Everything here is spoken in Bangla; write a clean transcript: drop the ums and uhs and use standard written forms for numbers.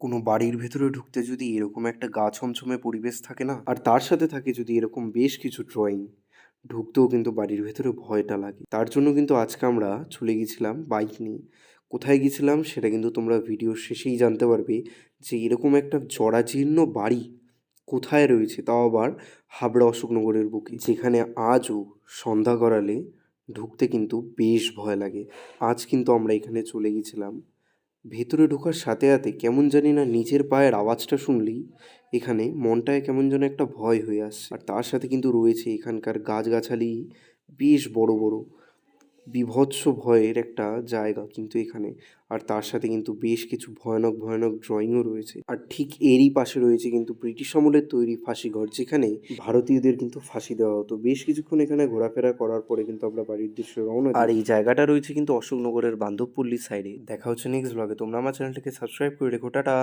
কোনো বাড়ির ভেতরে ঢুকতে যদি এরকম একটা গা ছমছমে পরিবেশ থাকে না, আর তার সাথে থাকে যদি এরকম বেশ কিছু ড্রয়িং, ঢুকতেও কিন্তু বাড়ির ভেতরে ভয়টা লাগে। তার জন্য কিন্তু আজকে আমরা চলে গেছিলাম বাইক নিয়ে। কোথায় গেছিলাম সেটা কিন্তু তোমরা ভিডিওর শেষেই জানতে পারবে, যে এরকম একটা জরাজীর্ণ বাড়ি কোথায় রয়েছে, তাও আবার হাবড়া অশোকনগরের বুকে, যেখানে আজও সন্ধ্যা গড়ালে ঢুকতে কিন্তু বেশ ভয় লাগে। আজ কিন্তু আমরা এখানে চলে গেছিলাম। ভেতরে ঢোকার সাথে সাথে কেমন জানি না নিজের পায়ের আওয়াজটা শুনলেই এখানে মনটায় কেমন যেন একটা ভয় হয়ে আসছে। আর তার সাথে কিন্তু রয়েছে এখানকার গাছগাছালি বেশ বড় বড়, বীভৎস ভয়ের একটা জায়গা কিন্তু এখানে। আর তার সাথে কিন্তু বেশ কিছু ভয়ানক ভয়ানক ড্রয়িংও রয়েছে। আর ঠিক এরই পাশে রয়েছে কিন্তু ব্রিটিশ আমলের তৈরি ফাঁসিঘর, যেখানে ভারতীয়দের কিন্তু ফাঁসি দেওয়া হতো। বেশ কিছুক্ষণ এখানে ঘোরাফেরা করার পরে কিন্তু আমরা বাড়ির উদ্দেশ্যে রওনা দিই। আর এই জায়গাটা রয়েছে কিন্তু অশোকনগরের বান্ধবপল্লী সাইডে। দেখা হচ্ছে নেক্সট ব্লগে। তোমরা আমার চ্যানেলটাকে সাবস্ক্রাইব করে রেখো। টাটা।